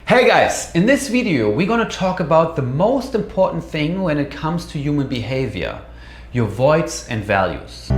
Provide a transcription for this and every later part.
Hey guys, in this video we're going to talk about the most important thing when it comes to human behavior, your voids and values.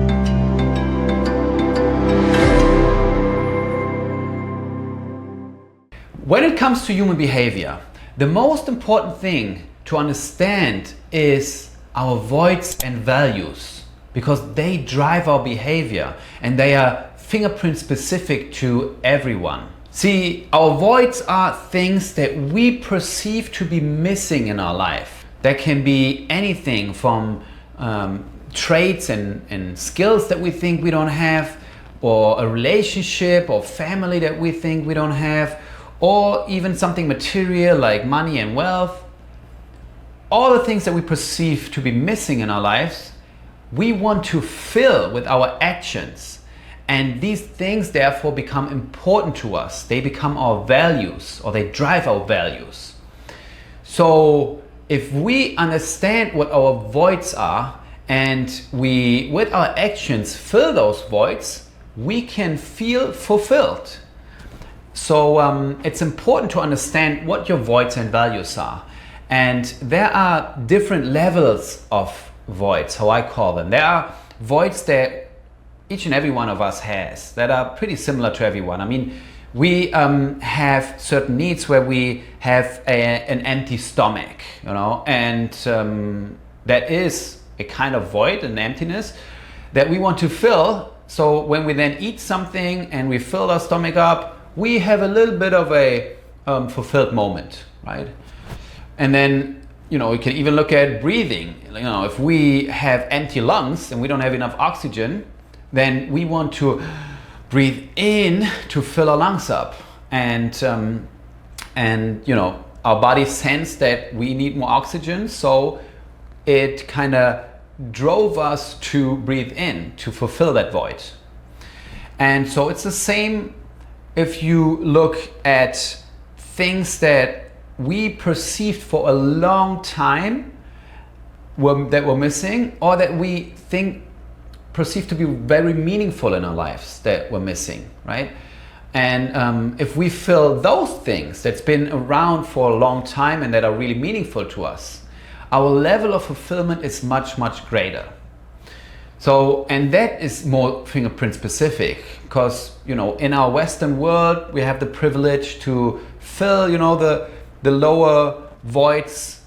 When it comes to human behavior, the most important thing to understand is our voids and values, because they drive our behavior and they are fingerprint specific to everyone. See, our voids are things that we perceive to be missing in our life. That can be anything from traits and skills that we think we don't have, or a relationship or family that we think we don't have, or even something material like money and wealth. All the things that we perceive to be missing in our lives, we want to fill with our actions. And these things therefore become important to us. They become our values, or they drive our values. So if we understand what our voids are and we, with our actions, fill those voids, we can feel fulfilled. So it's important to understand what your voids and values are. And there are different levels of voids, how I call them. There are voids that each and every one of us has, that are pretty similar to everyone. I mean, we have certain needs where we have an empty stomach, you know, and that is a kind of void, an emptiness that we want to fill. So when we then eat something and we fill our stomach up, we have a little bit of a fulfilled moment, right? And then, you know, we can even look at breathing. You know, if we have empty lungs and we don't have enough oxygen, then we want to breathe in to fill our lungs up, and you know, our body sense that we need more oxygen, so it kind of drove us to breathe in to fulfill that void. And so it's the same if you look at things that we perceived for a long time that were missing, or that we think perceived to be very meaningful in our lives that we're missing, right? And if we fill those things that's been around for a long time and that are really meaningful to us, our level of fulfillment is much, much greater. So, and that is more fingerprint specific, because, you know, in our Western world, we have the privilege to fill, you know, the lower voids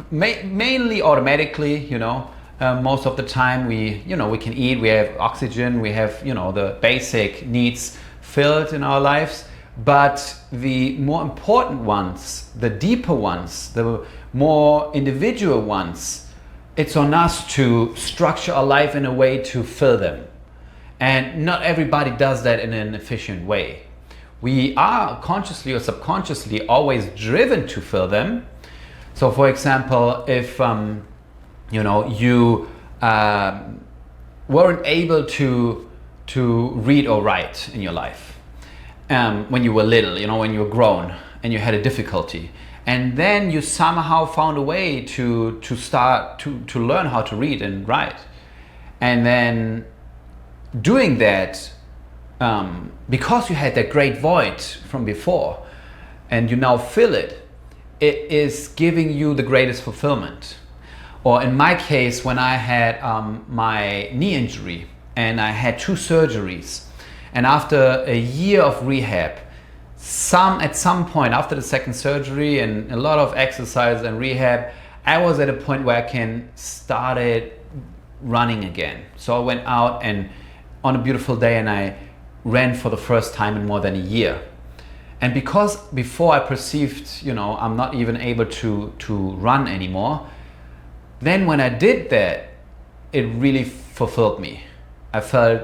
mainly automatically, you know. Most of the time we can eat, we have oxygen, we have, you know, the basic needs filled in our lives. But the more important ones, the deeper ones, the more individual ones, it's on us to structure our life in a way to fill them. And not everybody does that in an efficient way. We are consciously or subconsciously always driven to fill them. So for example, if you know, you weren't able to read or write in your life when you were little, you know, when you were grown and you had a difficulty, and then you somehow found a way to start to learn how to read and write, and then doing that because you had that great void from before and you now fill it, it is giving you the greatest fulfillment. Or in my case, when I had my knee injury and I had 2 surgeries, and after a year of rehab, at some point after the second surgery and a lot of exercise and rehab, I was at a point where I started running again. So I went out and on a beautiful day and I ran for the first time in more than a year. And because before I perceived, you know, I'm not even able to run anymore, then when I did that, it really fulfilled me. I felt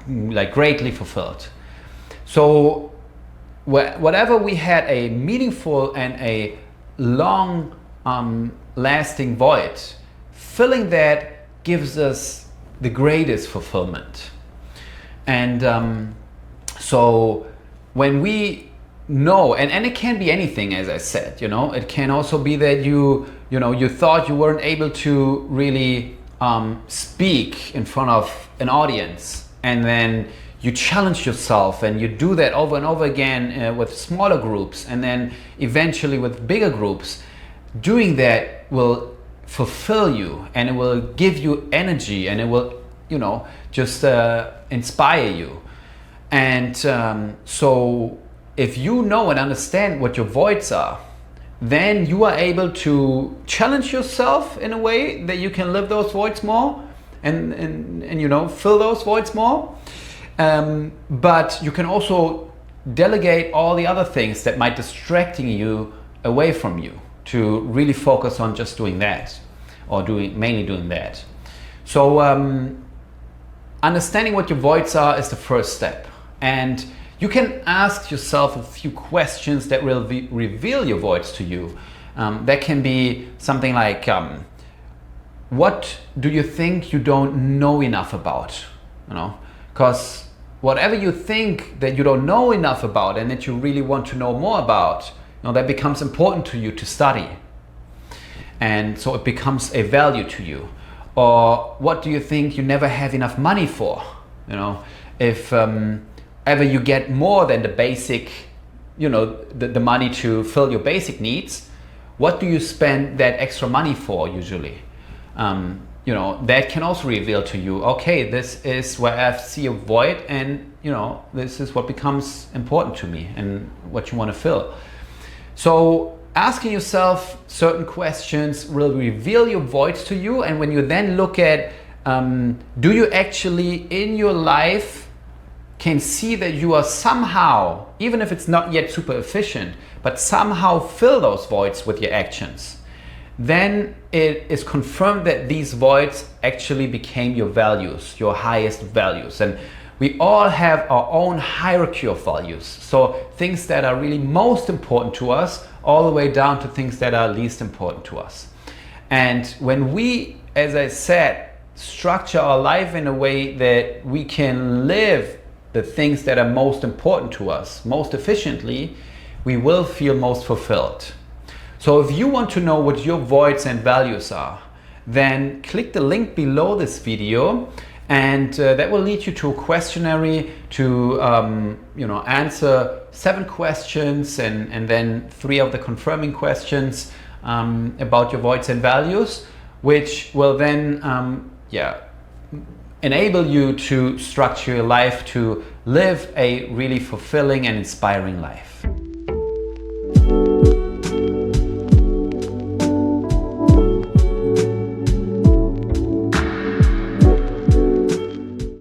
like greatly fulfilled. So whatever we had a meaningful and a long lasting void, filling that gives us the greatest fulfillment. And so when we know, and it can be anything, as I said, you know, it can also be that you thought you weren't able to really speak in front of an audience, and then you challenge yourself, and you do that over and over again with smaller groups, and then eventually with bigger groups, doing that will fulfill you, and it will give you energy, and it will, you know, just inspire you. And so if you know and understand what your voids are, then you are able to challenge yourself in a way that you can live those voids more and you know, fill those voids more. But you can also delegate all the other things that might distracting you away from you to really focus on just doing that, or mainly doing that. So understanding what your voids are is the first step, and you can ask yourself a few questions that will reveal your voids to you. That can be something like, what do you think you don't know enough about? You know, because whatever you think that you don't know enough about and that you really want to know more about, you know, that becomes important to you to study. And so it becomes a value to you. Or what do you think you never have enough money for? You know, if ever you get more than the basic, you know, the money to fill your basic needs, what do you spend that extra money for usually? You know, that can also reveal to you, okay, this is where I see a void, and you know, this is what becomes important to me and what you want to fill. So asking yourself certain questions will reveal your voids to you, and when you then look at, do you actually in your life can see that you are somehow, even if it's not yet super efficient, but somehow fill those voids with your actions, then it is confirmed that these voids actually became your values, your highest values. And we all have our own hierarchy of values. So things that are really most important to us, all the way down to things that are least important to us. And when we, as I said, structure our life in a way that we can live the things that are most important to us most efficiently, we will feel most fulfilled. So if you want to know what your voids and values are, then click the link below this video, and that will lead you to a questionnaire to you know, answer 7 questions and then 3 of the confirming questions about your voids and values, which will then enable you to structure your life to live a really fulfilling and inspiring life.